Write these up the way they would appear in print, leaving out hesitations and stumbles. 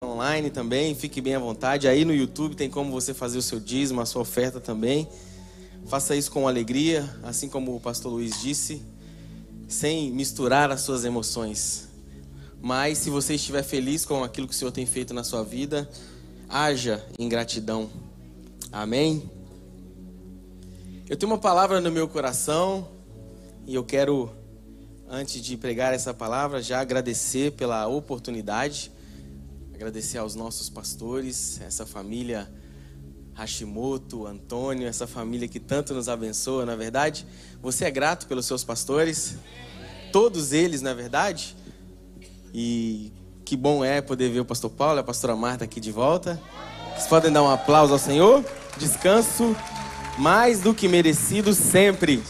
Online também, fique bem à vontade. Aí no YouTube tem como você fazer o seu dízimo, a sua oferta também. Faça isso com alegria, assim como o pastor Luiz disse, sem misturar as suas emoções. Mas se você estiver feliz com aquilo que o Senhor tem feito na sua vida, haja em gratidão. Amém? Eu tenho uma palavra no meu coração e eu quero, antes de pregar essa palavra, já agradecer pela oportunidade. Agradecer aos nossos pastores, essa família Hashimoto, Antônio, essa família que tanto nos abençoa, na verdade. Você é grato pelos seus pastores? Todos eles, na verdade? E que bom é poder ver o pastor Paulo e a pastora Marta aqui de volta. Vocês podem dar um aplauso ao Senhor? Descanso mais do que merecido sempre.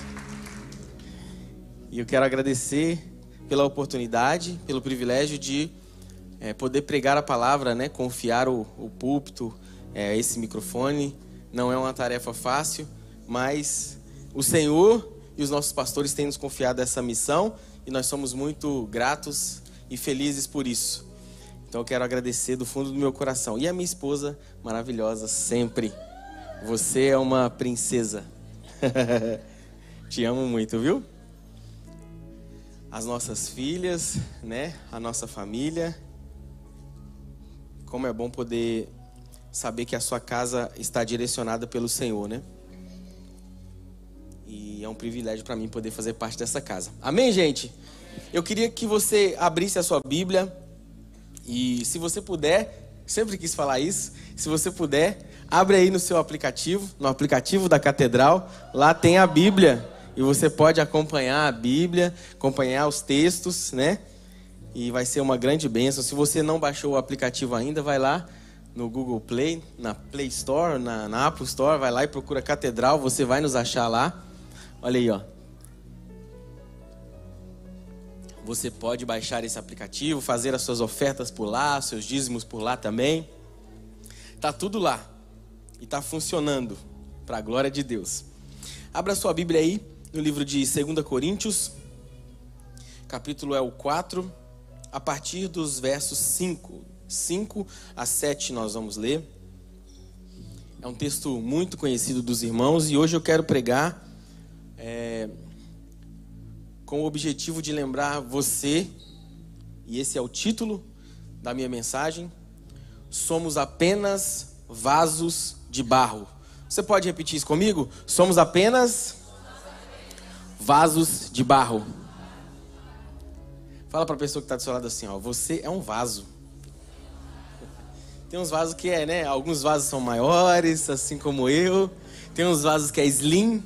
E eu quero agradecer pela oportunidade, pelo privilégio de poder pregar a palavra, né? Confiar o púlpito, esse microfone. Não é uma tarefa fácil, mas o Senhor e os nossos pastores têm nos confiado essa missão e nós somos muito gratos e felizes por isso. Então eu quero agradecer do fundo do meu coração. E a minha esposa maravilhosa sempre. Você é uma princesa. Te amo muito, viu? As nossas filhas, né? A nossa família. Como é bom poder saber que a sua casa está direcionada pelo Senhor, né? E é um privilégio para mim poder fazer parte dessa casa. Amém, gente? Eu queria que você abrisse a sua Bíblia e, se você puder, sempre quis falar isso, se você puder, abre aí no seu aplicativo, no aplicativo da Catedral, lá tem a Bíblia e você pode acompanhar a Bíblia, acompanhar os textos, né? E vai ser uma grande bênção. Se você não baixou o aplicativo ainda, vai lá no Google Play, na Play Store, na Apple Store, vai lá e procura Catedral, você vai nos achar lá. Olha aí, ó. Você pode baixar esse aplicativo, fazer as suas ofertas por lá, seus dízimos por lá também. Tá tudo lá e tá funcionando para a glória de Deus. Abra sua Bíblia aí no livro de 2 Coríntios, capítulo é o 4. A partir dos versos 5 a 7 nós vamos ler. É um texto muito conhecido dos irmãos e hoje eu quero pregar com o objetivo de lembrar você, e esse é o título da minha mensagem: somos apenas vasos de barro. Você pode repetir isso comigo? Somos apenas vasos de barro. Fala para a pessoa que está do seu lado assim, ó, você é um vaso. Tem uns vasos que né? Alguns vasos são maiores, assim como eu. Tem uns vasos que é slim.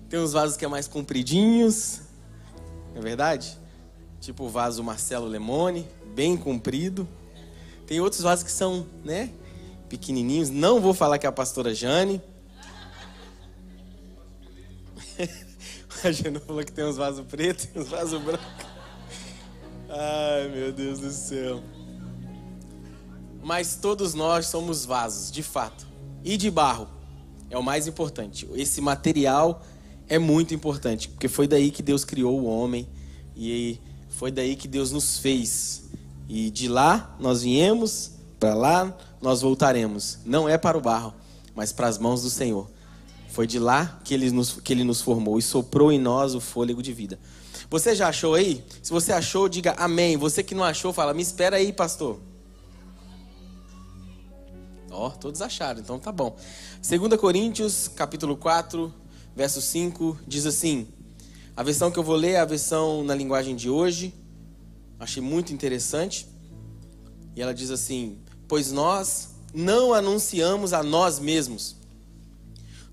Tem uns vasos que é mais compridinhos. Não é verdade? Tipo o vaso Marcelo Lemone, bem comprido. Tem outros vasos que são, né? Pequenininhos. Não vou falar que é a pastora Jane. A Jana falou que tem uns vasos pretos e uns vasos brancos. Ai, meu Deus do céu. Mas todos nós somos vasos, de fato. E de barro. É o mais importante. Esse material é muito importante. Porque foi daí que Deus criou o homem. E foi daí que Deus nos fez. E de lá nós viemos, para lá nós voltaremos. Não é para o barro, mas para as mãos do Senhor. Foi de lá que ele nos formou e soprou em nós o fôlego de vida. Você já achou aí? Se você achou, diga amém. Você que não achou, fala, me espera aí, pastor. Ó, todos acharam, então tá bom. 2 Coríntios, capítulo 4, verso 5, diz assim. A versão que eu vou ler é a versão na linguagem de hoje. Achei muito interessante. E ela diz assim: pois nós não anunciamos a nós mesmos.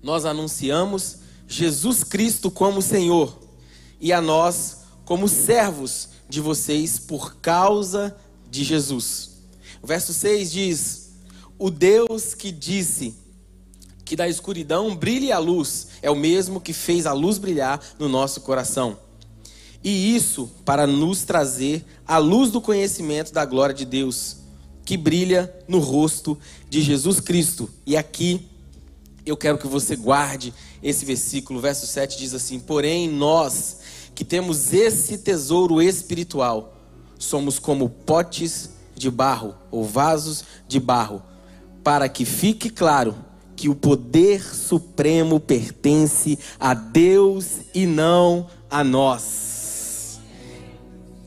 Nós anunciamos Jesus Cristo como Senhor e a nós como servos de vocês por causa de Jesus. O verso 6 diz: o Deus que disse que da escuridão brilhe a luz é o mesmo que fez a luz brilhar no nosso coração. E isso para nos trazer a luz do conhecimento da glória de Deus, que brilha no rosto de Jesus Cristo. E aqui eu quero que você guarde esse versículo. O verso 7 diz assim: porém nós que temos esse tesouro espiritual somos como potes de barro, ou vasos de barro, para que fique claro que o poder supremo pertence a Deus e não a nós.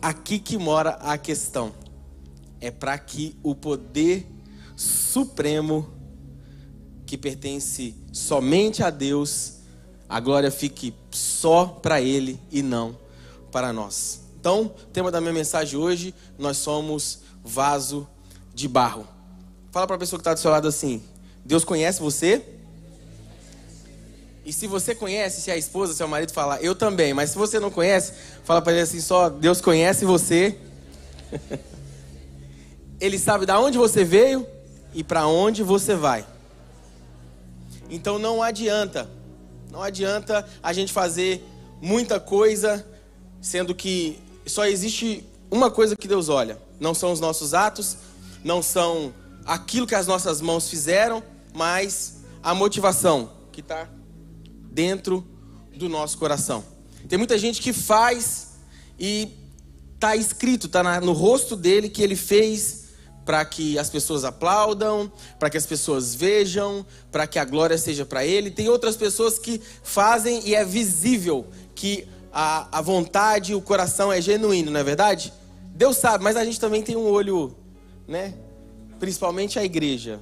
Aqui que mora a questão. É para que o poder supremo, que pertence somente a Deus, a glória fique só para Ele e não para nós. Então, o tema da minha mensagem hoje, nós somos vaso de barro. Fala para a pessoa que está do seu lado assim: Deus conhece você? E se você conhece, se a esposa, se o marido falar, eu também. Mas se você não conhece, fala para ele assim só: Deus conhece você. Ele sabe de onde você veio e para onde você vai. Então não adianta a gente fazer muita coisa, sendo que só existe uma coisa que Deus olha. Não são os nossos atos, não são aquilo que as nossas mãos fizeram, mas a motivação que está dentro do nosso coração. Tem muita gente que faz e está escrito, está no rosto dele que ele fez para que as pessoas aplaudam, para que as pessoas vejam, para que a glória seja para ele. Tem outras pessoas que fazem e é visível que a vontade, o coração é genuíno, não é verdade? Deus sabe, mas a gente também tem um olho, né? Principalmente a igreja.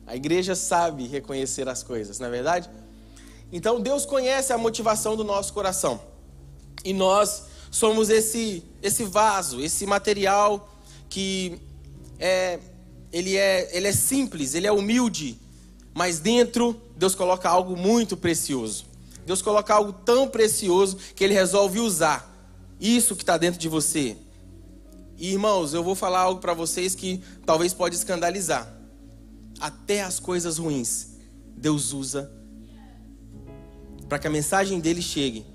A igreja sabe reconhecer as coisas, não é verdade? Então Deus conhece a motivação do nosso coração. E nós somos esse vaso, esse material que ele é simples, ele é humilde, mas dentro Deus coloca algo muito precioso. Deus coloca algo tão precioso que Ele resolve usar isso que está dentro de você. E, irmãos, eu vou falar algo para vocês que talvez pode escandalizar. Até as coisas ruins Deus usa para que a mensagem dele chegue.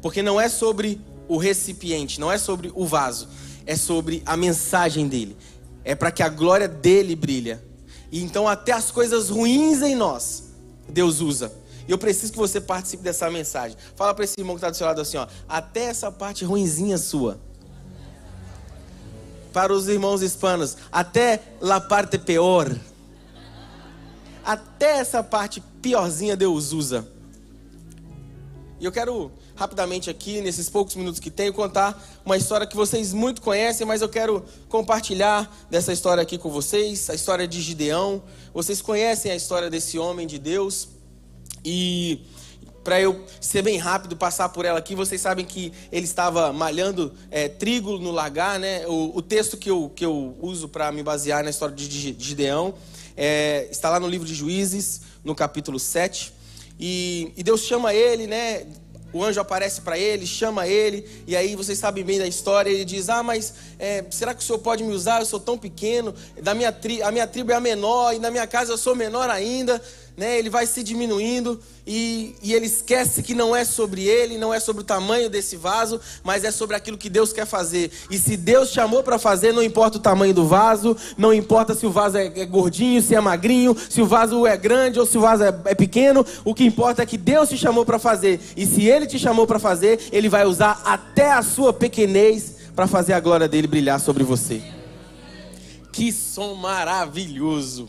Porque não é sobre o recipiente, não é sobre o vaso, é sobre a mensagem dele. É para que a glória dele brilhe. E então até as coisas ruins em nós Deus usa. E eu preciso que você participe dessa mensagem. Fala para esse irmão que está do seu lado assim, ó: até essa parte ruinzinha sua. Para os irmãos hispanos, até la parte peor. Até essa parte piorzinha Deus usa. E eu quero rapidamente aqui, nesses poucos minutos que tenho, contar uma história que vocês muito conhecem, mas eu quero compartilhar dessa história aqui com vocês, a história de Gideão. Vocês conhecem a história desse homem de Deus. E para eu ser bem rápido, passar por ela aqui, vocês sabem que ele estava malhando trigo no lagar, né? O texto que eu uso para me basear na história de Gideão está lá no livro de Juízes, no capítulo 7. E Deus chama ele, né? O anjo aparece para ele, chama ele, e aí vocês sabem bem da história. Ele diz: mas será que o Senhor pode me usar? Eu sou tão pequeno, a minha tribo é a menor, e na minha casa eu sou menor ainda, né? Ele vai se diminuindo, e ele esquece que não é sobre ele, não é sobre o tamanho desse vaso, mas é sobre aquilo que Deus quer fazer. E se Deus chamou para fazer, não importa o tamanho do vaso, não importa se o vaso é gordinho, se é magrinho, se o vaso é grande ou se o vaso é pequeno. O que importa é que Deus te chamou para fazer, e se Ele te chamou para fazer, Ele vai usar até a sua pequenez para fazer a glória dele brilhar sobre você. Que som maravilhoso!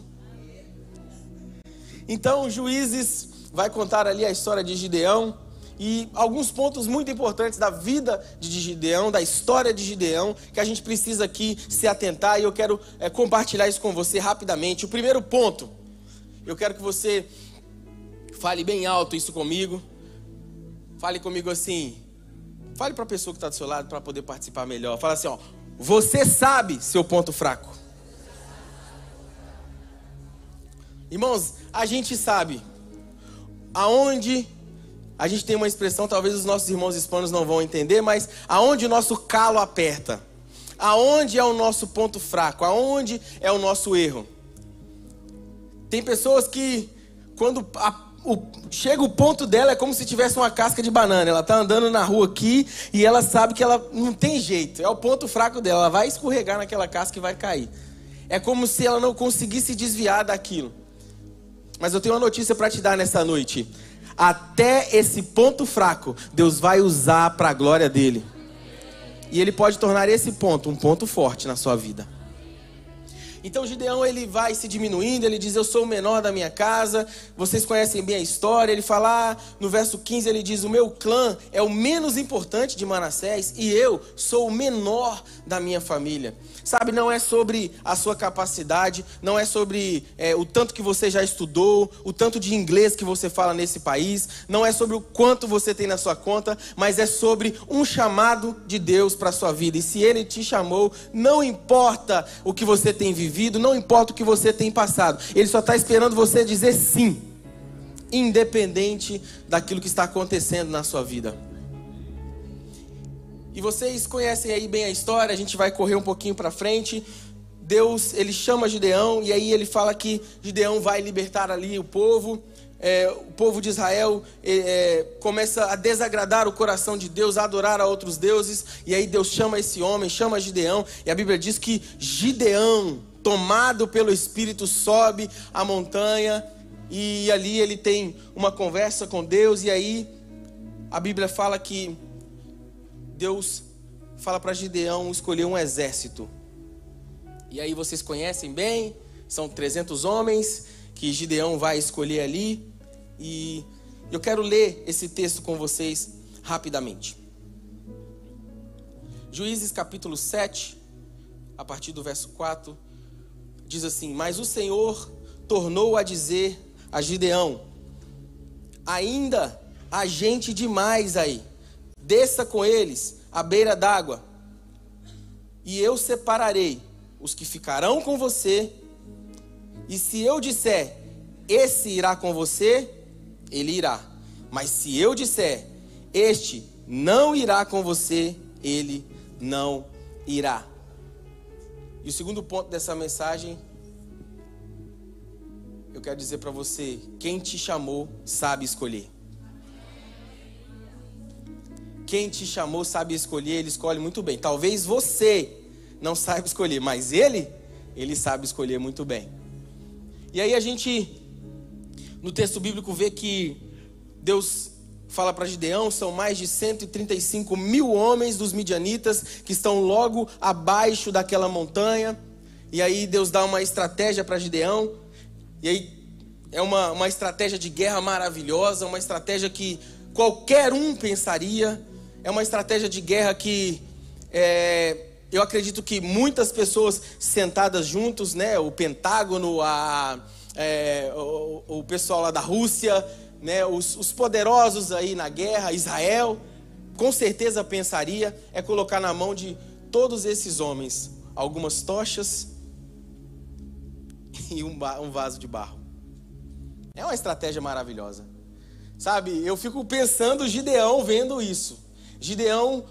Então, Juízes vai contar ali a história de Gideão e alguns pontos muito importantes da vida de Gideão, da história de Gideão, que a gente precisa aqui se atentar, e eu quero compartilhar isso com você rapidamente. O primeiro ponto, eu quero que você fale bem alto isso comigo. Fale comigo assim, fale para a pessoa que está do seu lado para poder participar melhor. Fala assim, ó: você sabe seu ponto fraco. Irmãos, a gente sabe aonde, a gente tem uma expressão, talvez os nossos irmãos hispanos não vão entender, mas aonde o nosso calo aperta, aonde é o nosso ponto fraco, aonde é o nosso erro. Tem pessoas que quando chega o ponto dela é como se tivesse uma casca de banana. Ela está andando na rua aqui e ela sabe que ela não tem jeito, é o ponto fraco dela, ela vai escorregar naquela casca e vai cair. É como se ela não conseguisse desviar daquilo. Mas eu tenho uma notícia para te dar nessa noite. Até esse ponto fraco, Deus vai usar para a glória dele. E Ele pode tornar esse ponto um ponto forte na sua vida. Então Gideão, ele vai se diminuindo, ele diz, eu sou o menor da minha casa. Vocês conhecem bem a história. Ele fala, no verso 15, ele diz, o meu clã é o menos importante de Manassés e eu sou o menor da minha família. Sabe, não é sobre a sua capacidade, não é sobre o tanto que você já estudou, o tanto de inglês que você fala nesse país, não é sobre o quanto você tem na sua conta, mas é sobre um chamado de Deus para a sua vida. E se Ele te chamou, não importa o que você tem vivido, não importa o que você tem passado, Ele só está esperando você dizer sim, independente daquilo que está acontecendo na sua vida. E vocês conhecem aí bem a história, a gente vai correr um pouquinho para frente. Deus, ele chama Gideão e aí ele fala que Gideão vai libertar ali o povo. O povo de Israel começa a desagradar o coração de Deus, a adorar a outros deuses. E aí Deus chama esse homem, chama Gideão. E a Bíblia diz que Gideão, tomado pelo Espírito, sobe a montanha. E ali ele tem uma conversa com Deus. E aí a Bíblia fala que Deus fala para Gideão escolher um exército. E aí vocês conhecem bem, são 300 homens que Gideão vai escolher ali. E eu quero ler esse texto com vocês rapidamente. Juízes capítulo 7, a partir do verso 4, diz assim: mas o Senhor tornou a dizer a Gideão, ainda há gente demais aí, desça com eles à beira d'água, e eu separarei os que ficarão com você, e se eu disser, esse irá com você, ele irá. Mas se eu disser, este não irá com você, ele não irá. E o segundo ponto dessa mensagem, eu quero dizer para você, quem te chamou sabe escolher. Quem te chamou sabe escolher, ele escolhe muito bem. Talvez você não saiba escolher, mas ele sabe escolher muito bem. E aí a gente, no texto bíblico, vê que Deus fala para Gideão, são mais de 135 mil homens dos midianitas que estão logo abaixo daquela montanha. E aí Deus dá uma estratégia para Gideão. E aí é uma estratégia de guerra maravilhosa, uma estratégia que qualquer um pensaria. É uma estratégia de guerra que eu acredito que muitas pessoas sentadas juntos, né, o Pentágono, o pessoal lá da Rússia, né, os poderosos aí na guerra, Israel, com certeza pensaria colocar na mão de todos esses homens algumas tochas e um vaso de barro. É uma estratégia maravilhosa. Sabe, eu fico pensando Gideão vendo isso. Gideão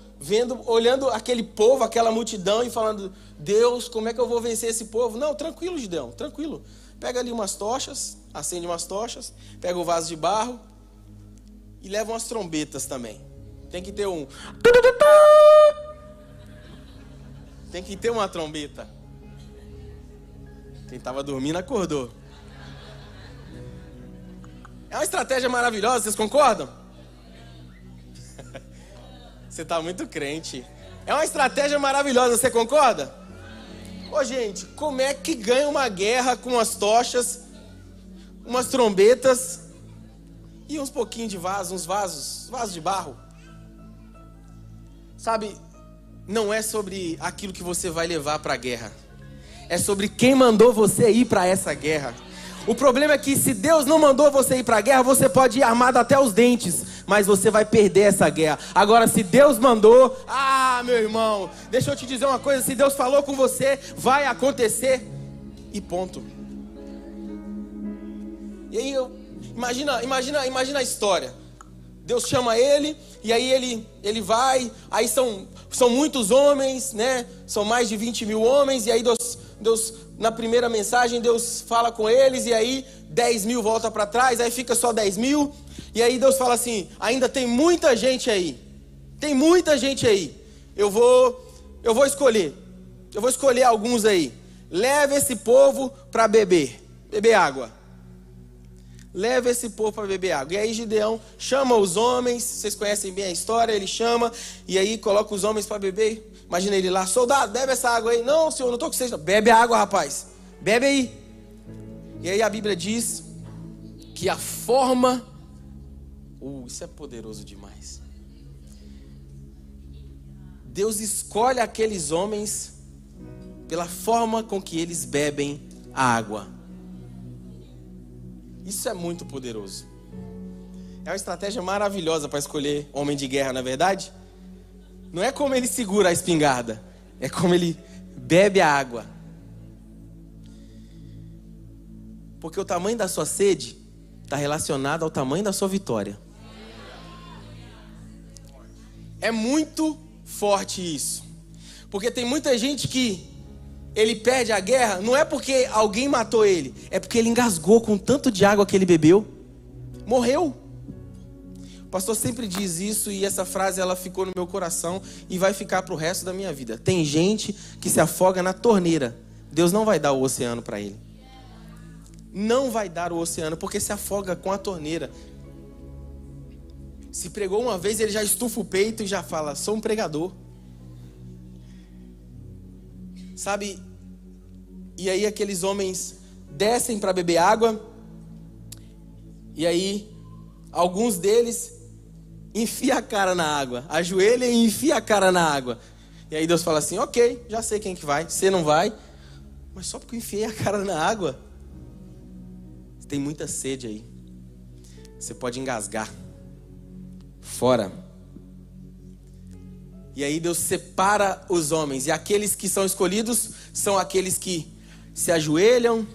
olhando aquele povo, aquela multidão e falando, Deus, como é que eu vou vencer esse povo? Não, tranquilo, Gideão, tranquilo. Pega ali umas tochas, acende umas tochas, pega o vaso de barro e leva umas trombetas também. Tem que ter Tem que ter uma trombeta. Quem estava dormindo acordou. É uma estratégia maravilhosa, vocês concordam? Você está muito crente. É uma estratégia maravilhosa, você concorda? Ô gente, como é que ganha uma guerra com umas tochas, umas trombetas e uns pouquinhos de vasos de barro? Sabe, não é sobre aquilo que você vai levar para a guerra. É sobre quem mandou você ir para essa guerra. O problema é que se Deus não mandou você ir para a guerra, você pode ir armado até os dentes, mas você vai perder essa guerra. Agora, se Deus mandou, meu irmão, deixa eu te dizer uma coisa, se Deus falou com você, vai acontecer e ponto. E aí, imagina a história. Deus chama ele, e aí ele vai, aí são muitos homens, né? São mais de 20 mil homens, e aí Deus, na primeira mensagem, Deus fala com eles, e aí 10 mil volta para trás, aí fica só 10 mil, e aí Deus fala assim, ainda tem muita gente aí, eu vou escolher alguns aí, leva esse povo para beber água. Leva esse povo para beber água. E aí Gideão chama os homens, vocês conhecem bem a história, ele chama, e aí coloca os homens para beber. Imagina ele lá, soldado, bebe essa água aí. Não, senhor, não estou com sede. Bebe a água, rapaz. bebe aí. E aí a Bíblia diz que a forma... isso é poderoso demais. Deus escolhe aqueles homens pela forma com que eles bebem a água. Isso é muito poderoso. É uma estratégia maravilhosa para escolher homem de guerra, não é verdade? Não é como ele segura a espingarda, é como ele bebe a água. Porque o tamanho da sua sede está relacionado ao tamanho da sua vitória. É muito forte isso. Porque tem muita gente que ele perde a guerra, não é porque alguém matou ele, é porque ele engasgou com tanto de água que ele bebeu. Morreu. O pastor sempre diz isso e essa frase ela ficou no meu coração e vai ficar para o resto da minha vida. Tem gente que se afoga na torneira. Deus não vai dar o oceano para ele. Não vai dar o oceano porque se afoga com a torneira. Se pregou uma vez, ele já estufa o peito e já fala, sou um pregador. Sabe? E aí aqueles homens descem para beber água. E aí alguns deles enfia a cara na água, ajoelha e enfia a cara na água. E aí Deus fala assim, ok, já sei quem que vai, você não vai. Mas só porque eu enfiei a cara na água. Você tem muita sede aí. Você pode engasgar. Fora. E aí Deus separa os homens. E aqueles que são escolhidos são aqueles que se ajoelham.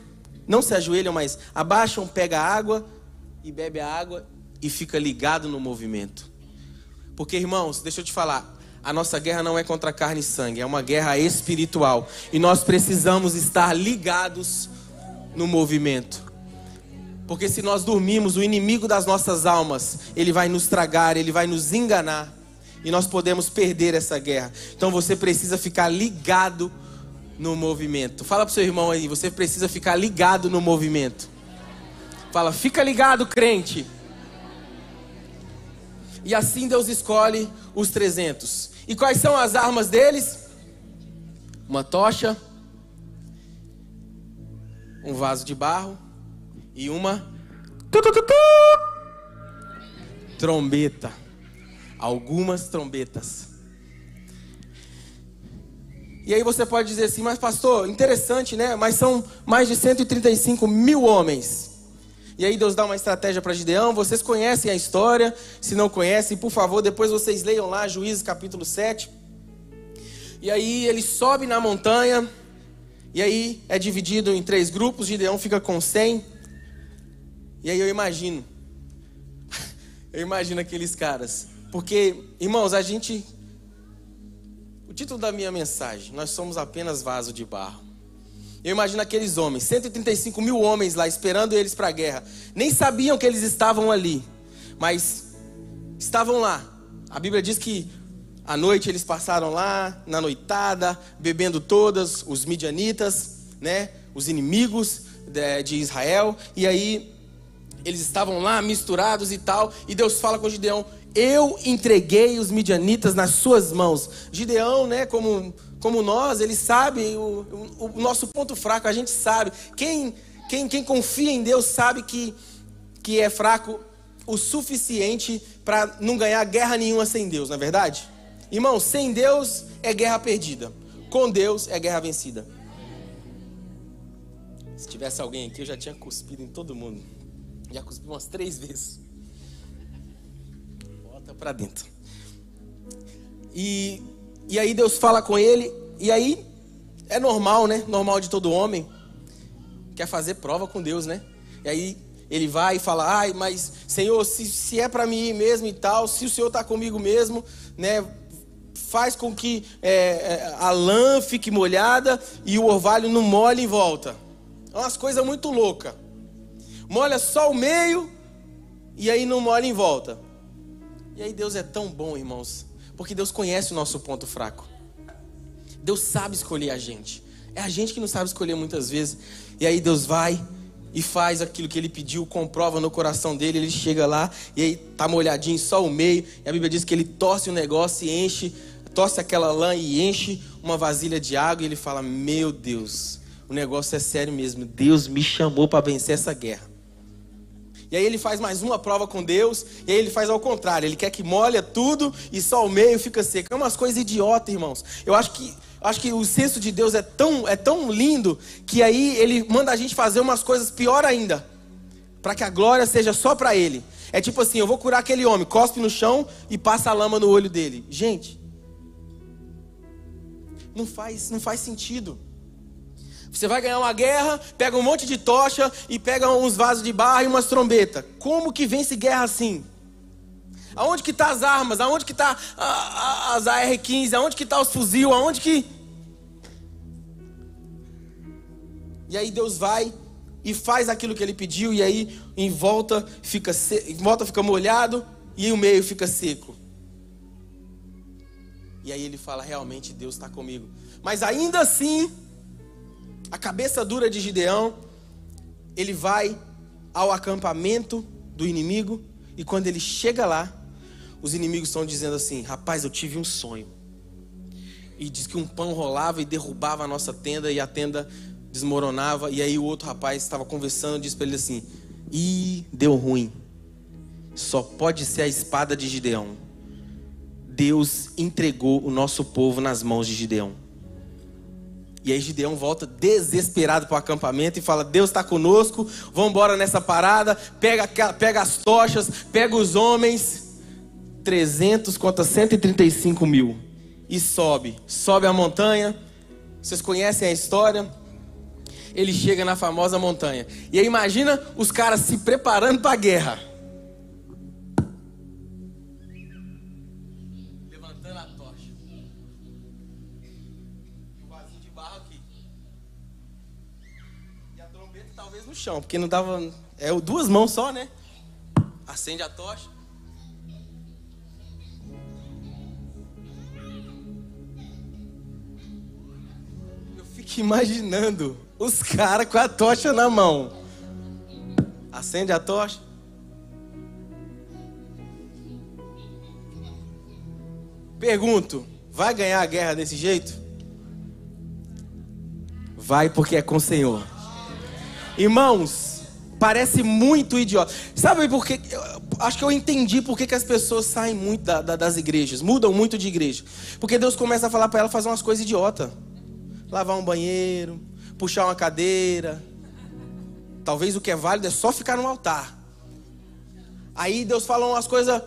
Não se ajoelham, mas abaixam, pega a água e bebe a água e fica ligado no movimento. Porque, irmãos, deixa eu te falar, a nossa guerra não é contra carne e sangue, é uma guerra espiritual. E nós precisamos estar ligados no movimento. Porque se nós dormirmos, o inimigo das nossas almas, ele vai nos tragar, ele vai nos enganar. E nós podemos perder essa guerra. Então você precisa ficar ligado no movimento. Fala pro seu irmão aí, você precisa ficar ligado no movimento. Fala, fica ligado, crente. E assim Deus escolhe os 300. E quais são as armas deles? Uma tocha, um vaso de barro e uma trombeta. Algumas trombetas. E aí você pode dizer assim, mas pastor, interessante, né? Mas são mais de 135 mil homens. E aí Deus dá uma estratégia para Gideão. Vocês conhecem a história. Se não conhecem, por favor, depois vocês leiam lá Juízes capítulo 7. E aí ele sobe na montanha. E aí é dividido em 3 grupos. Gideão fica com 100. E aí eu imagino aqueles caras. Porque, irmãos, o título da minha mensagem, nós somos apenas vaso de barro. Eu imagino aqueles homens, 135 mil homens lá, esperando eles para a guerra. Nem sabiam que eles estavam ali, mas estavam lá. A Bíblia diz que à noite eles passaram lá, na noitada, bebendo todas, os midianitas, né, os inimigos de Israel. E aí eles estavam lá misturados e tal. E Deus fala com Gideão, eu entreguei os midianitas nas suas mãos. Gideão, né, como nós, ele sabe o nosso ponto fraco, a gente sabe. Quem confia em Deus sabe que é fraco o suficiente para não ganhar guerra nenhuma sem Deus, não é verdade? Irmão, sem Deus é guerra perdida. Com Deus é guerra vencida. Se tivesse alguém aqui, eu já tinha cuspido em todo mundo. Já cuspi umas 3 vezes. Bota pra dentro. E aí Deus fala com ele. E aí é normal, né? Normal de todo homem. Quer fazer prova com Deus, né? E aí ele vai e fala, ai, mas Senhor, se é pra mim ir mesmo e tal, se o Senhor tá comigo mesmo, né? Faz com que a lã fique molhada e o orvalho não molhe em volta. É umas coisas muito loucas. Molha só o meio e aí não molha em volta. E aí Deus é tão bom, irmãos, porque Deus conhece o nosso ponto fraco. Deus sabe escolher a gente. É a gente que não sabe escolher muitas vezes. E aí Deus vai e faz aquilo que ele pediu, comprova no coração dele. Ele chega lá e aí tá molhadinho só o meio. E a Bíblia diz que ele torce o negócio e enche, torce aquela lã e enche uma vasilha de água. E ele fala, meu Deus, o negócio é sério mesmo. Deus me chamou para vencer essa guerra. E aí ele faz mais uma prova com Deus, e aí ele faz ao contrário. Ele quer que molha tudo e só o meio fica seco. É umas coisas idiotas, irmãos. Eu acho que o senso de Deus é tão lindo, que aí ele manda a gente fazer umas coisas pior ainda, para que a glória seja só para ele. É tipo assim, eu vou curar aquele homem, cospe no chão e passa a lama no olho dele. Gente, não faz sentido. Você vai ganhar uma guerra, pega um monte de tocha e pega uns vasos de barro e umas trombetas. Como que vence guerra assim? Aonde que tá as armas? Aonde que tá as AR-15? Aonde que tá os fuzil? Aonde que... E aí Deus vai e faz aquilo que ele pediu, e aí em volta fica molhado e o meio fica seco. E aí ele fala, realmente Deus está comigo. Mas ainda assim, a cabeça dura de Gideão, ele vai ao acampamento do inimigo, e quando ele chega lá, os inimigos estão dizendo assim, rapaz, eu tive um sonho. E diz que um pão rolava e derrubava a nossa tenda, e a tenda desmoronava. E aí o outro rapaz estava conversando, disse para ele assim, deu ruim. Só pode ser a espada de Gideão. Deus entregou o nosso povo nas mãos de Gideão. E aí Gideão volta desesperado para o acampamento e fala, Deus está conosco, vamos embora nessa parada, pega as tochas, pega os homens, 300 contra 135 mil, e sobe a montanha. Vocês conhecem a história? Ele chega na famosa montanha, e aí imagina os caras se preparando para a guerra. Levantando a tocha. Talvez no chão, porque não dava... duas mãos só, né? Acende a tocha. Eu fico imaginando os caras com a tocha na mão. Acende a tocha. Pergunto, vai ganhar a guerra desse jeito? Vai, porque é com o Senhor. Irmãos, parece muito idiota. Sabe por quê? Acho que eu entendi por que as pessoas saem muito das igrejas, mudam muito de igreja. Porque Deus começa a falar para ela fazer umas coisas idiotas. Lavar um banheiro, puxar uma cadeira. Talvez o que é válido é só ficar no altar. Aí Deus fala umas coisas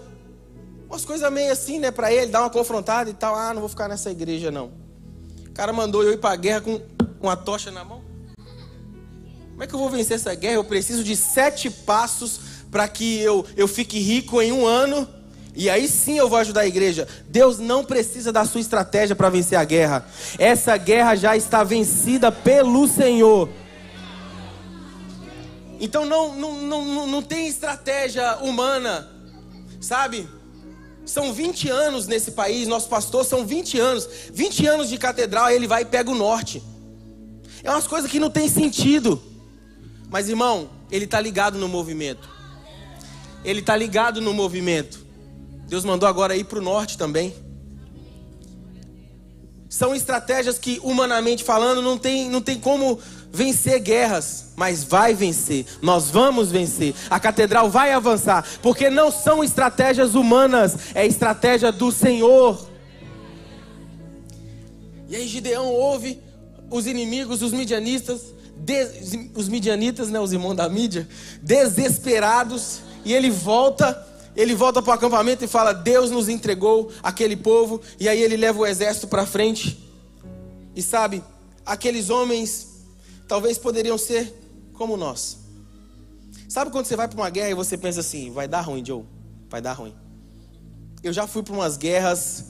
meio assim, né, para ele, dar uma confrontada e tal. Não vou ficar nessa igreja não. O cara mandou eu ir para a guerra com uma tocha na mão. Como é que eu vou vencer essa guerra? Eu preciso de 7 passos para que eu fique rico em 1 ano. E aí sim eu vou ajudar a igreja. Deus não precisa da sua estratégia para vencer a guerra. Essa guerra já está vencida pelo Senhor. Então não tem estratégia humana. Sabe? São 20 anos nesse país. Nosso pastor são 20 anos. 20 anos de catedral. Aí ele vai e pega o norte. É umas coisas que não tem sentido. Mas irmão, ele está ligado no movimento. Ele está ligado no movimento. Deus mandou agora ir para o norte também. São estratégias que, humanamente falando, não tem como vencer guerras. Mas vai vencer. Nós vamos vencer. A catedral vai avançar. Porque não são estratégias humanas. É estratégia do Senhor. E aí Gideão ouve os inimigos, os midianitas... os midianitas, né, os irmãos da mídia, desesperados, e ele volta para o acampamento e fala, Deus nos entregou aquele povo. E aí ele leva o exército para frente, e sabe, aqueles homens talvez poderiam ser como nós. Sabe quando você vai para uma guerra e você pensa assim, vai dar ruim, Joe, vai dar ruim. Eu já fui para umas guerras,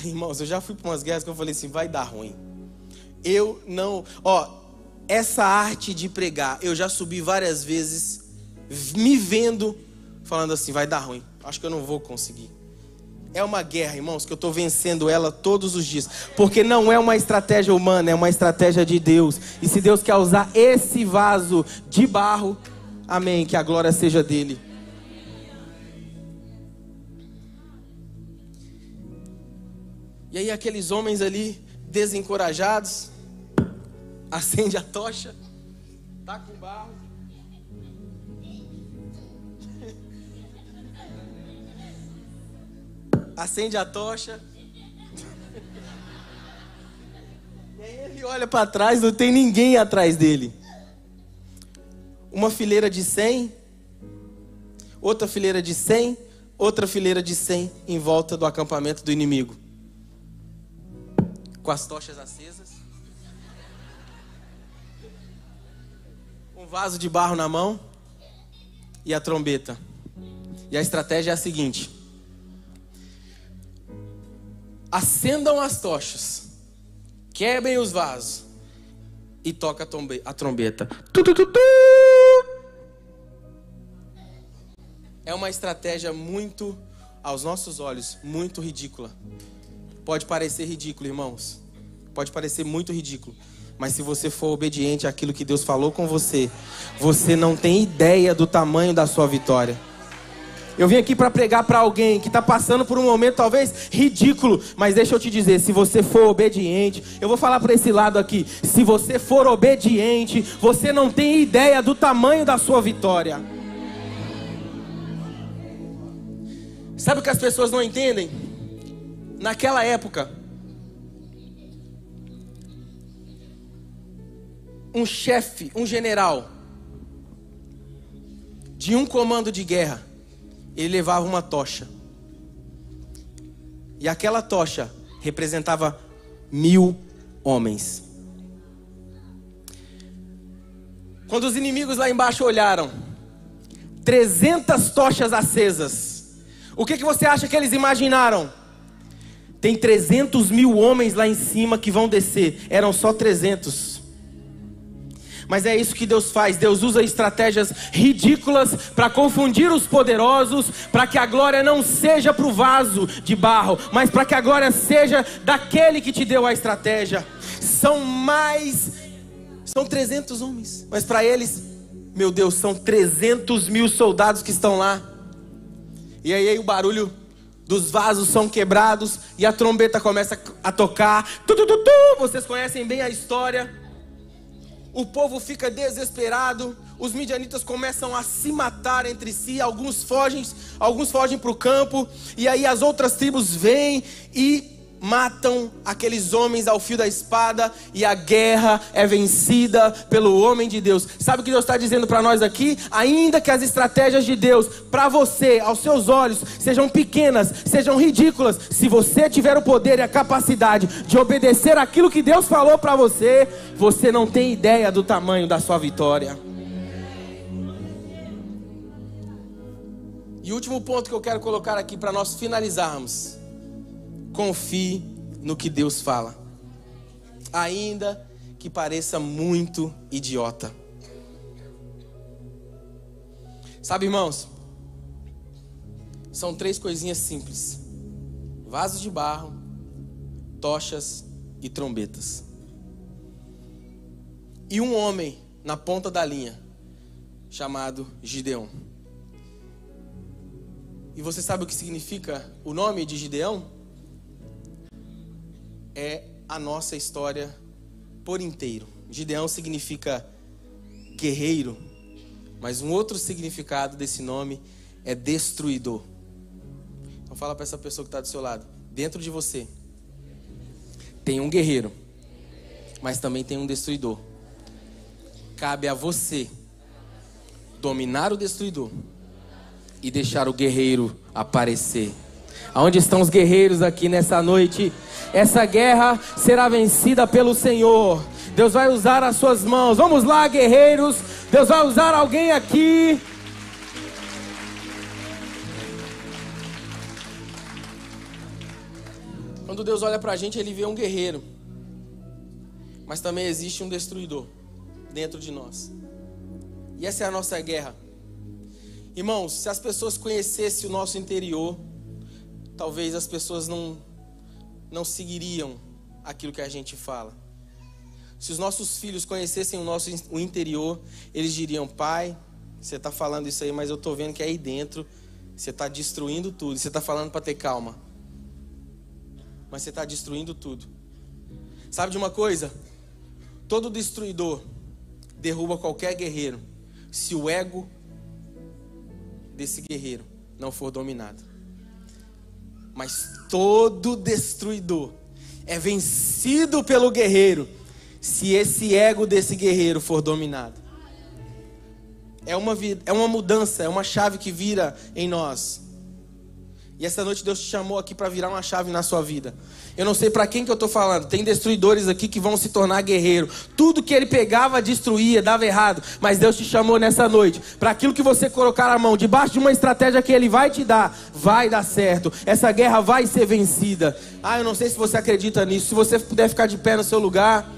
irmãos, que eu falei assim, vai dar ruim. Eu não... essa arte de pregar, eu já subi várias vezes, me vendo, falando assim, vai dar ruim, acho que eu não vou conseguir. É uma guerra, irmãos, que eu estou vencendo ela todos os dias. Porque não é uma estratégia humana, é uma estratégia de Deus. E se Deus quer usar esse vaso de barro, amém, que a glória seja dele. E aí aqueles homens ali, desencorajados, acende a tocha, tá com barro. Acende a tocha. E aí ele olha para trás, não tem ninguém atrás dele. Uma fileira de 100, outra fileira de 100, outra fileira de 100 em volta do acampamento do inimigo. Com as tochas acesas. Um vaso de barro na mão e a trombeta. E a estratégia é a seguinte: acendam as tochas, quebrem os vasos e toca a trombeta. É uma estratégia muito, aos nossos olhos, muito ridícula. Pode parecer ridículo, irmãos. Pode parecer muito ridículo. Mas se você for obediente àquilo que Deus falou com você, você não tem ideia do tamanho da sua vitória. Eu vim aqui para pregar para alguém que está passando por um momento talvez ridículo, mas deixa eu te dizer, se você for obediente, eu vou falar para esse lado aqui, se você for obediente, você não tem ideia do tamanho da sua vitória. Sabe o que as pessoas não entendem? Naquela época, um chefe, um general de um comando de guerra, ele levava uma tocha. E aquela tocha representava 1000 homens. Quando os inimigos lá embaixo olharam 300 tochas acesas, o que você acha que eles imaginaram? Tem 300.000 homens lá em cima que vão descer. Eram só 300. Mas é isso que Deus faz. Deus usa estratégias ridículas para confundir os poderosos, para que a glória não seja para o vaso de barro, mas para que a glória seja daquele que te deu a estratégia. São 300 homens, mas para eles, meu Deus, são 300.000 soldados que estão lá. E aí o barulho dos vasos são quebrados e a trombeta começa a tocar. Vocês conhecem bem a história. O povo fica desesperado. Os midianitas começam a se matar entre si. Alguns fogem para o campo. E aí as outras tribos vêm e matam aqueles homens ao fio da espada. E a guerra é vencida pelo homem de Deus. Sabe o que Deus está dizendo para nós aqui? Ainda que as estratégias de Deus para você, aos seus olhos, sejam pequenas, sejam ridículas, se você tiver o poder e a capacidade de obedecer aquilo que Deus falou para você, você não tem ideia do tamanho da sua vitória. E o último ponto que eu quero colocar aqui para nós finalizarmos: confie no que Deus fala, ainda que pareça muito idiota. Sabe, irmãos, são 3 coisinhas simples: vasos de barro, tochas e trombetas. E um homem na ponta da linha, chamado Gideão. E você sabe o que significa o nome de Gideão? É a nossa história por inteiro. Gideão significa guerreiro, mas um outro significado desse nome é destruidor. Então fala para essa pessoa que está do seu lado: dentro de você tem um guerreiro, mas também tem um destruidor. Cabe a você dominar o destruidor e deixar o guerreiro aparecer. Aonde estão os guerreiros aqui nessa noite? Essa guerra será vencida pelo Senhor. Deus vai usar as suas mãos. Vamos lá, guerreiros. Deus vai usar alguém aqui. Quando Deus olha para a gente, Ele vê um guerreiro, mas também existe um destruidor dentro de nós. E essa é a nossa guerra. Irmãos, se as pessoas conhecessem o nosso interior, talvez as pessoas não seguiriam aquilo que a gente fala. Se os nossos filhos conhecessem o interior, eles diriam: pai, você está falando isso aí, mas eu estou vendo que aí dentro você está destruindo tudo. Você está falando para ter calma, mas você está destruindo tudo. Sabe de uma coisa? Todo destruidor derruba qualquer guerreiro se o ego desse guerreiro não for dominado. Mas todo destruidor é vencido pelo guerreiro se esse ego desse guerreiro for dominado. É uma mudança, é uma chave que vira em nós. E essa noite Deus te chamou aqui para virar uma chave na sua vida. Eu não sei para quem que eu estou falando. Tem destruidores aqui que vão se tornar guerreiro. Tudo que ele pegava, destruía, dava errado. Mas Deus te chamou nessa noite para aquilo que você colocar a mão, debaixo de uma estratégia que Ele vai te dar, vai dar certo. Essa guerra vai ser vencida. Eu não sei se você acredita nisso. Se você puder ficar de pé no seu lugar.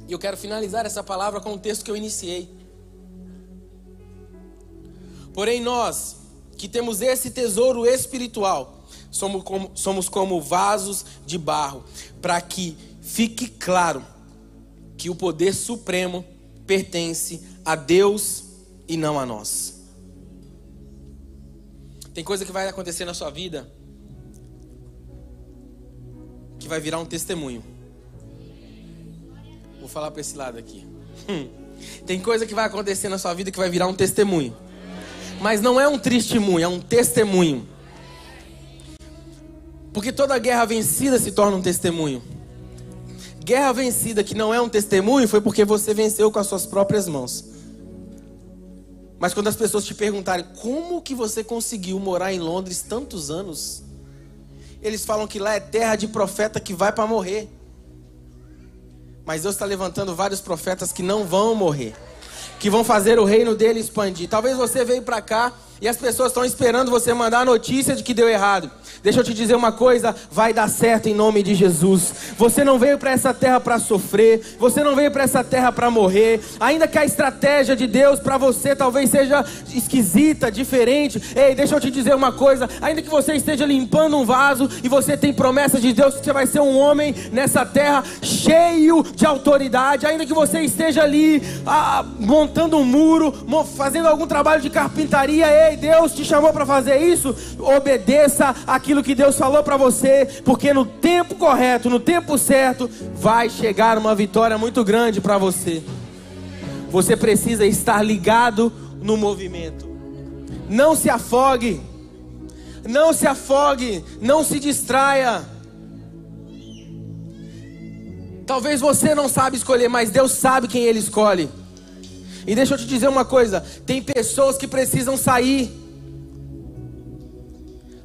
E eu quero finalizar essa palavra com o texto que eu iniciei. Porém nós, que temos esse tesouro espiritual, somos como vasos de barro, para que fique claro que o poder supremo pertence a Deus e não a nós. Tem coisa que vai acontecer na sua vida que vai virar um testemunho. Vou falar para esse lado aqui. Tem coisa que vai acontecer na sua vida que vai virar um testemunho. Mas não é um testemunho, é um testemunho. Porque toda guerra vencida se torna um testemunho. Guerra vencida que não é um testemunho foi porque você venceu com as suas próprias mãos. Mas quando as pessoas te perguntarem como que você conseguiu morar em Londres tantos anos, eles falam que lá é terra de profeta que vai para morrer. Mas Deus está levantando vários profetas que não vão morrer, que vão fazer o reino dele expandir. Talvez você veio para cá e as pessoas estão esperando você mandar a notícia de que deu errado. Deixa eu te dizer uma coisa, vai dar certo em nome de Jesus. Você não veio para essa terra para sofrer, você não veio para essa terra para morrer. Ainda que a estratégia de Deus para você talvez seja esquisita, diferente. Ei, deixa eu te dizer uma coisa, ainda que você esteja limpando um vaso e você tem promessa de Deus que você vai ser um homem nessa terra cheio de autoridade, ainda que você esteja ali montando um muro, fazendo algum trabalho de carpintaria, ei, Deus te chamou para fazer isso, obedeça aquilo que Deus falou para você, porque no tempo correto, no tempo certo, vai chegar uma vitória muito grande para você. Você precisa estar ligado no movimento. Não se afogue, não se afogue, não se distraia. Talvez você não sabe escolher, mas Deus sabe quem Ele escolhe. E deixa eu te dizer uma coisa, tem pessoas que precisam sair.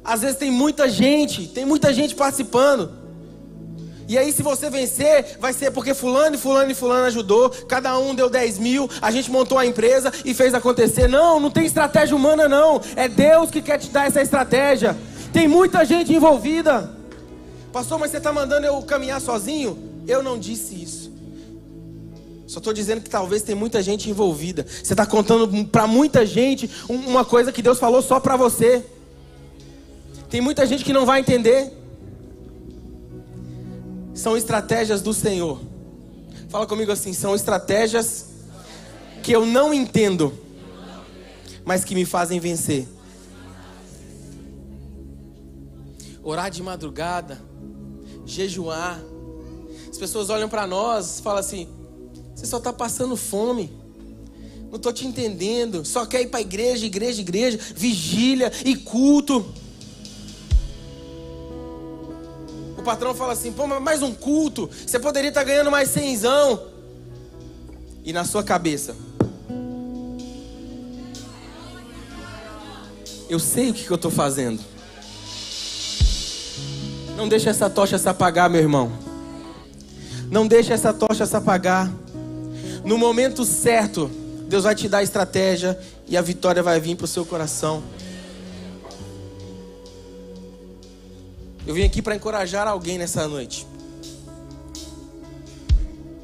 Às vezes tem muita gente participando. E aí se você vencer, vai ser porque fulano e fulano e fulano ajudou. Cada um deu 10 mil, a gente montou a empresa e fez acontecer. Não tem estratégia humana não. É Deus que quer te dar essa estratégia. Tem muita gente envolvida. Pastor, mas você está mandando eu caminhar sozinho? Eu não disse isso. Só estou dizendo que talvez tem muita gente envolvida. Você está contando para muita gente uma coisa que Deus falou só para você. Tem muita gente que não vai entender. São estratégias do Senhor. Fala comigo assim, são estratégias que eu não entendo, mas que me fazem vencer. Orar de madrugada, jejuar. As pessoas olham para nós e falam assim, você só está passando fome. Não estou te entendendo. Só quer ir para a igreja, vigília e culto. O patrão fala assim, pô, mas mais um culto. Você poderia estar ganhando mais 100zão. E na sua cabeça, eu sei o que eu estou fazendo. Não deixa essa tocha se apagar, meu irmão. Não deixa essa tocha se apagar. No momento certo, Deus vai te dar a estratégia e a vitória vai vir para o seu coração. Eu vim aqui para encorajar alguém nessa noite.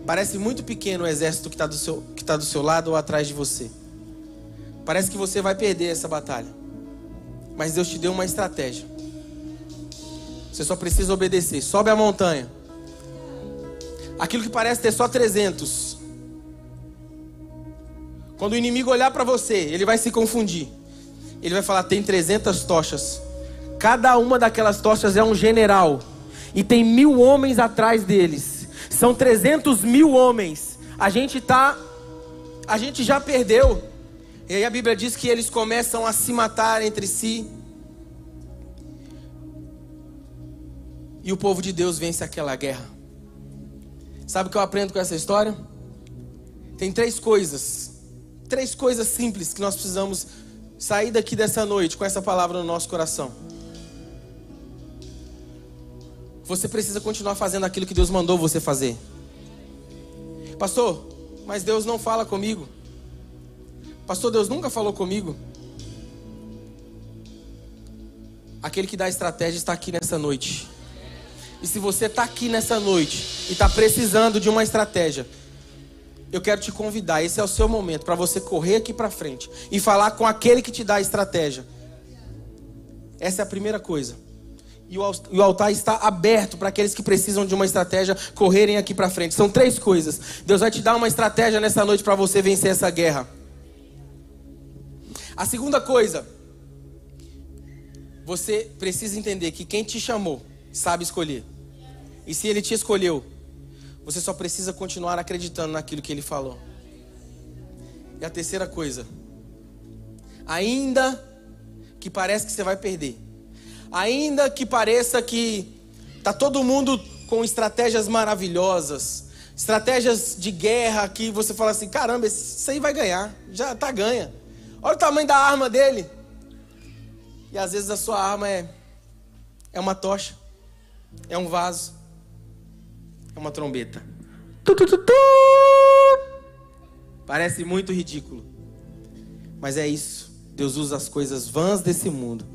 Parece muito pequeno o exército que está do seu lado ou atrás de você. Parece que você vai perder essa batalha. Mas Deus te deu uma estratégia. Você só precisa obedecer. Sobe a montanha. Aquilo que parece ter só 300. Quando o inimigo olhar para você, ele vai se confundir. Ele vai falar, tem 300 tochas. Cada uma daquelas tochas é um general. E tem 1000 homens atrás deles. São 300.000 homens. A gente já perdeu. E aí a Bíblia diz que eles começam a se matar entre si. E o povo de Deus vence aquela guerra. Sabe o que eu aprendo com essa história? Tem 3 coisas simples que nós precisamos sair daqui dessa noite com essa palavra no nosso coração. Você precisa continuar fazendo aquilo que Deus mandou você fazer. Pastor, mas Deus não fala comigo. Pastor, Deus nunca falou comigo. Aquele que dá estratégia está aqui nessa noite. E se você está aqui nessa noite e está precisando de uma estratégia, eu quero te convidar, esse é o seu momento para você correr aqui para frente e falar com aquele que te dá a estratégia. Essa é a primeira coisa. E o altar está aberto para aqueles que precisam de uma estratégia correrem aqui para frente. São 3 coisas. Deus vai te dar uma estratégia nessa noite para você vencer essa guerra. A segunda coisa, você precisa entender que quem te chamou sabe escolher. E se Ele te escolheu, você só precisa continuar acreditando naquilo que Ele falou. E a terceira coisa, ainda que pareça que você vai perder, ainda que pareça que tá todo mundo com estratégias maravilhosas, estratégias de guerra que você fala assim, caramba, isso aí vai ganhar, já tá ganha. Olha o tamanho da arma dele. E às vezes a sua arma é uma tocha, é um vaso, é uma trombeta. Parece muito ridículo, mas é isso. Deus usa as coisas vãs desse mundo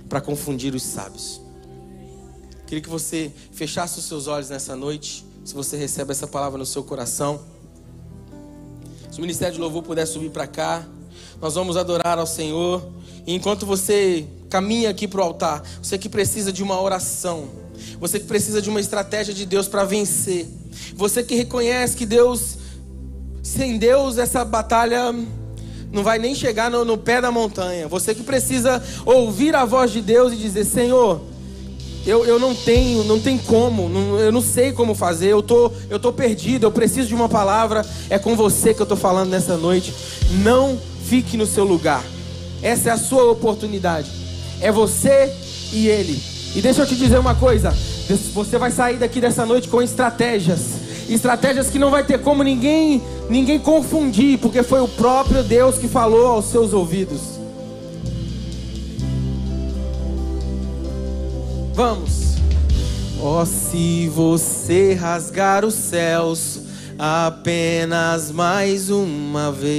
para confundir os sábios. Queria que você fechasse os seus olhos nessa noite, se você recebe essa palavra no seu coração. Se o Ministério de Louvor puder subir para cá, nós vamos adorar ao Senhor. E enquanto você caminha aqui para o altar, você que precisa de uma oração, você que precisa de uma estratégia de Deus para vencer, você que reconhece que Deus, sem Deus essa batalha não vai nem chegar no pé da montanha. Você que precisa ouvir a voz de Deus e dizer, Senhor, eu não tenho como, eu não sei como fazer, eu tô perdido, eu preciso de uma palavra. É com você que eu tô falando nessa noite. Não fique no seu lugar. Essa é a sua oportunidade. É você e Ele. E deixa eu te dizer uma coisa, você vai sair daqui dessa noite com estratégias que não vai ter como ninguém confundir, porque foi o próprio Deus que falou aos seus ouvidos. Vamos. Oh, se você rasgar os céus apenas mais uma vez,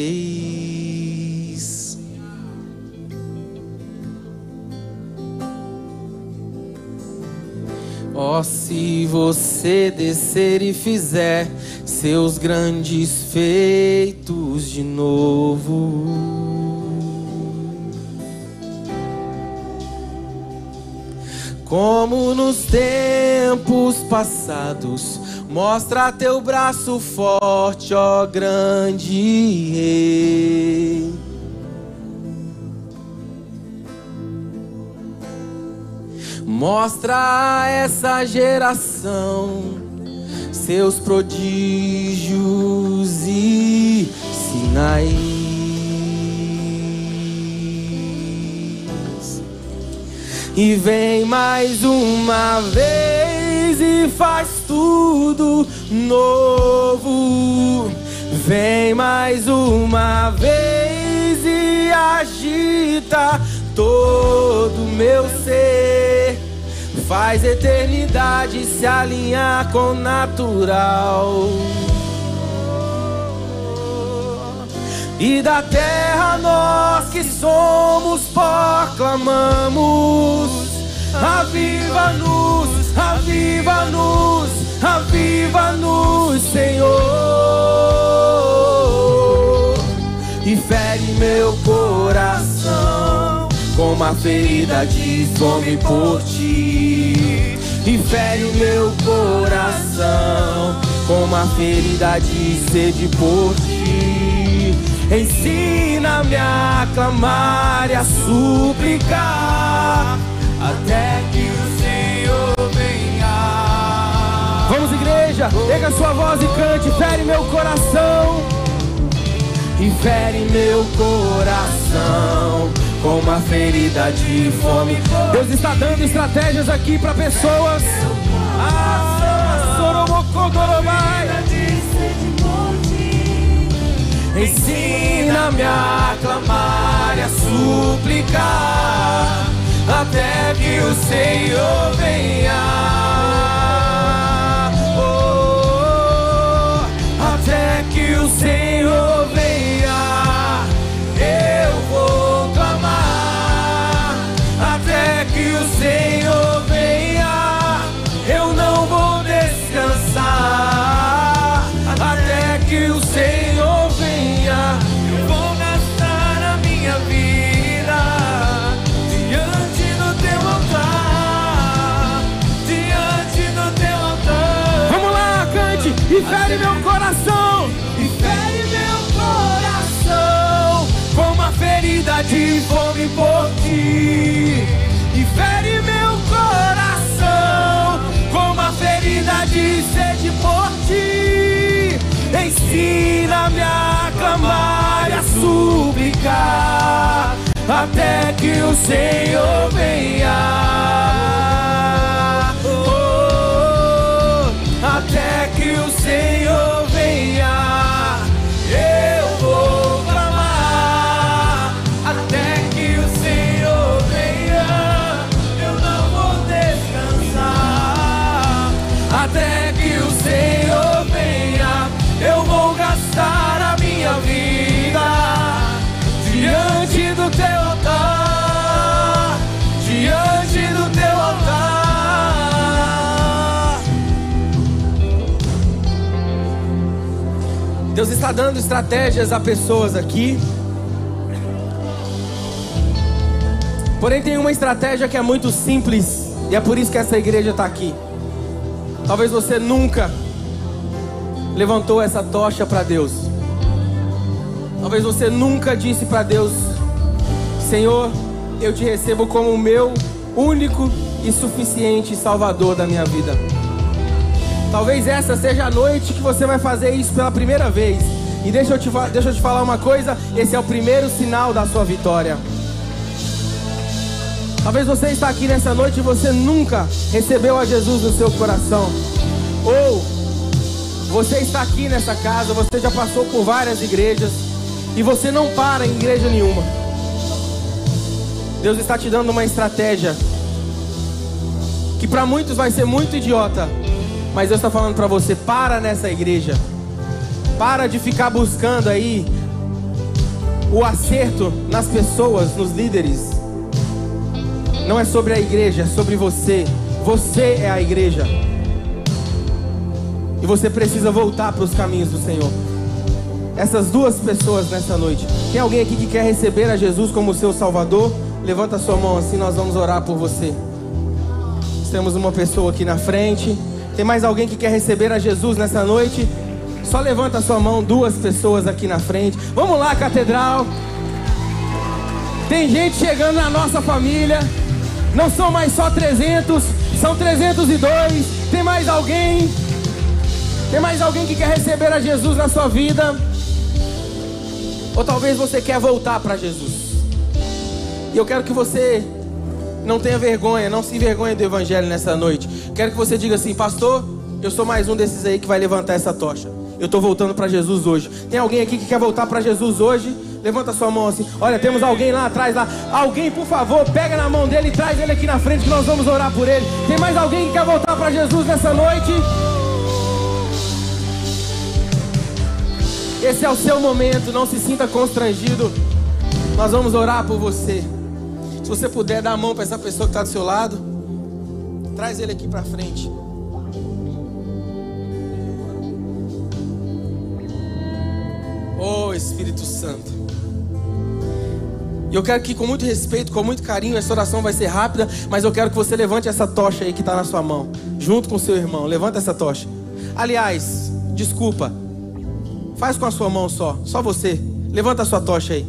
oh, se você descer e fizer seus grandes feitos de novo, como nos tempos passados, mostra teu braço forte, ó grande Rei. Mostra a essa geração seus prodígios e sinais. E vem mais uma vez e faz tudo novo. Vem mais uma vez e agita todo meu ser. Faz a eternidade se alinhar com o natural. E da terra nós que somos proclamamos: aviva-nos, aviva-nos, aviva-nos, Senhor. E fere meu coração com uma ferida de fome por ti. E fere o meu coração com uma ferida de sede por ti. Ensina-me a clamar e a suplicar até que o Senhor venha. Vamos, igreja, pega a sua voz e cante. Fere meu coração e fere meu coração com uma ferida de fome. Deus está dando estratégias aqui para pessoas. Ensina-me a clamar e a suplicar até que o Senhor venha. Oh, até que o Senhor venha, eu vou clamar. Até que o Senhor venha, eu não vou descansar. Até que o Senhor venha, eu vou gastar a minha vida diante do teu altar, diante do teu altar. Vamos lá, cante. E fere meu coração, e fere meu coração com uma ferida de fome por ti. E fere meu coração com uma ferida de sede por ti. Ensina-me a clamar e a suplicar até que o Senhor venha. Oh, até que o Senhor venha, eu vou clamar. Até que o Senhor venha, eu não vou descansar. Até que o Senhor venha, eu vou gastar a minha vida diante do teu altar, diante do teu altar. Deus está dando estratégias a pessoas aqui. Porém tem uma estratégia que é muito simples, e é por isso que essa igreja está aqui. Talvez você nunca levantou essa tocha para Deus. Talvez você nunca disse para Deus: Senhor, eu te recebo como o meu único e suficiente Salvador da minha vida. Talvez essa seja a noite que você vai fazer isso pela primeira vez. E deixa eu te falar uma coisa: esse é o primeiro sinal da sua vitória. Talvez você está aqui nessa noite e você nunca recebeu a Jesus no seu coração. Ou você está aqui nessa casa, você já passou por várias igrejas e você não para em igreja nenhuma. Deus está te dando uma estratégia que para muitos vai ser muito idiota, mas Deus está falando para você: para nessa igreja. Para de ficar buscando aí o acerto nas pessoas, nos líderes. Não é sobre a igreja, é sobre você. Você é a igreja. E você precisa voltar para os caminhos do Senhor. Essas duas pessoas nessa noite. Tem alguém aqui que quer receber a Jesus como seu Salvador? Levanta a sua mão assim, nós vamos orar por você. Temos uma pessoa aqui na frente. Tem mais alguém que quer receber a Jesus nessa noite? Só levanta a sua mão, duas pessoas aqui na frente. Vamos lá, Catedral. Tem gente chegando na nossa família. Não são mais só 300, são 302. Tem mais alguém? Tem mais alguém que quer receber a Jesus na sua vida? Ou talvez você quer voltar para Jesus. E eu quero que você não tenha vergonha, não se envergonhe do Evangelho nessa noite. Quero que você diga assim: pastor, eu sou mais um desses aí que vai levantar essa tocha. Eu estou voltando para Jesus hoje. Tem alguém aqui que quer voltar para Jesus hoje? Levanta a sua mão assim. Olha, temos alguém lá atrás lá. Alguém, por favor, pega na mão dele e traz ele aqui na frente que nós vamos orar por ele. Tem mais alguém que quer voltar para Jesus nessa noite? Esse é o seu momento, não se sinta constrangido. Nós vamos orar por você. Se você puder dar a mão para essa pessoa que está do seu lado, traz ele aqui para frente. Oh, Espírito Santo. E eu quero que, com muito respeito, com muito carinho, essa oração vai ser rápida, mas eu quero que você levante essa tocha aí que está na sua mão, junto com o seu irmão. Levanta essa tocha. Aliás, desculpa, faz com a sua mão só você. Levanta a sua tocha aí.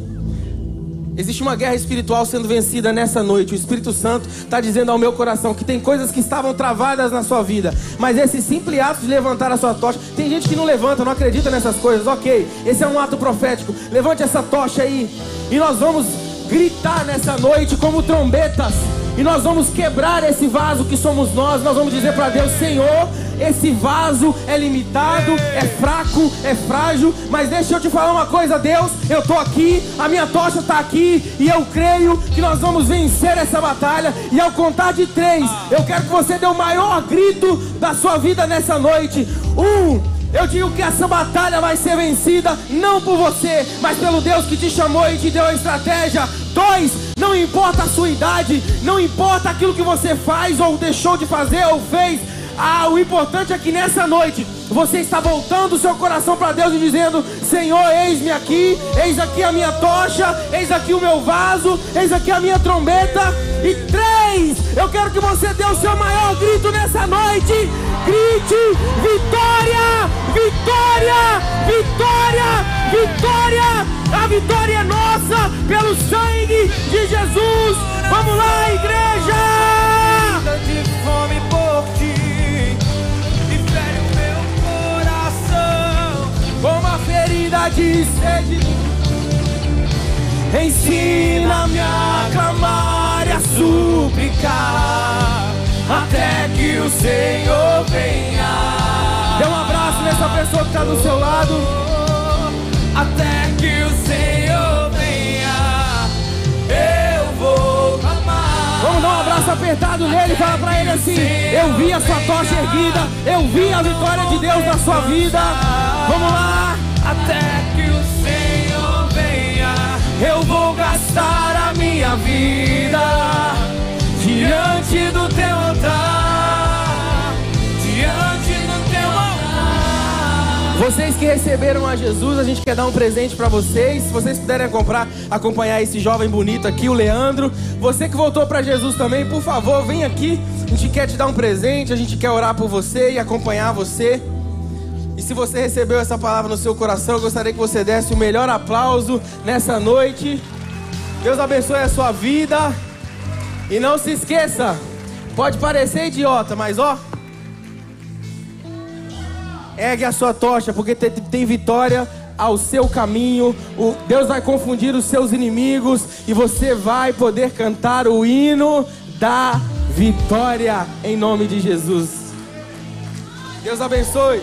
Existe uma guerra espiritual sendo vencida nessa noite. O Espírito Santo está dizendo ao meu coração que tem coisas que estavam travadas na sua vida, mas esse simples ato de levantar a sua tocha, tem gente que não levanta, não acredita nessas coisas. Ok, esse é um ato profético. Levante essa tocha aí e nós vamos gritar nessa noite como trombetas. E nós vamos quebrar esse vaso que somos nós. Nós vamos dizer para Deus: Senhor, esse vaso é limitado, é fraco, é frágil, mas deixa eu te falar uma coisa, Deus, eu estou aqui, a minha tocha está aqui, e eu creio que nós vamos vencer essa batalha. E ao contar de 3, eu quero que você dê o maior grito da sua vida nessa noite. 1, eu digo que essa batalha vai ser vencida, não por você, mas pelo Deus que te chamou e te deu a estratégia. 2, não importa a sua idade, não importa aquilo que você faz, ou deixou de fazer, ou fez. O importante é que nessa noite você está voltando o seu coração para Deus e dizendo: Senhor, eis-me aqui, eis aqui a minha tocha, eis aqui o meu vaso, eis aqui a minha trombeta. E 3, eu quero que você dê o seu maior grito nessa noite. Grite: vitória, vitória, vitória, vitória. A vitória é nossa pelo sangue de Jesus. Vamos lá, igreja! De fome por ti, e fere o meu coração com uma ferida de sede. Ensina-me a clamar e a suplicar até que o Senhor venha. Dê um abraço nessa pessoa que está do seu lado. Até que o Senhor venha, eu vou clamar. Vamos dar um abraço apertado nele e falar pra ele assim: eu vi a sua tocha erguida, eu vi a vitória de Deus na sua vida. Vamos lá. Até que o Senhor venha, eu vou gastar a minha vida diante do teu altar, diante do teu altar. Vocês que receberam a Jesus, a gente quer dar um presente pra vocês. Se vocês puderem acompanhar esse jovem bonito aqui, o Leandro. Você que voltou pra Jesus também, por favor, vem aqui. A gente quer te dar um presente, a gente quer orar por você e acompanhar você. E se você recebeu essa palavra no seu coração, eu gostaria que você desse o melhor aplauso nessa noite. Deus abençoe a sua vida. E não se esqueça, pode parecer idiota, mas ó, ergue a sua tocha, porque tem vitória ao seu caminho. Deus vai confundir os seus inimigos e você vai poder cantar o hino da vitória em nome de Jesus. Deus abençoe.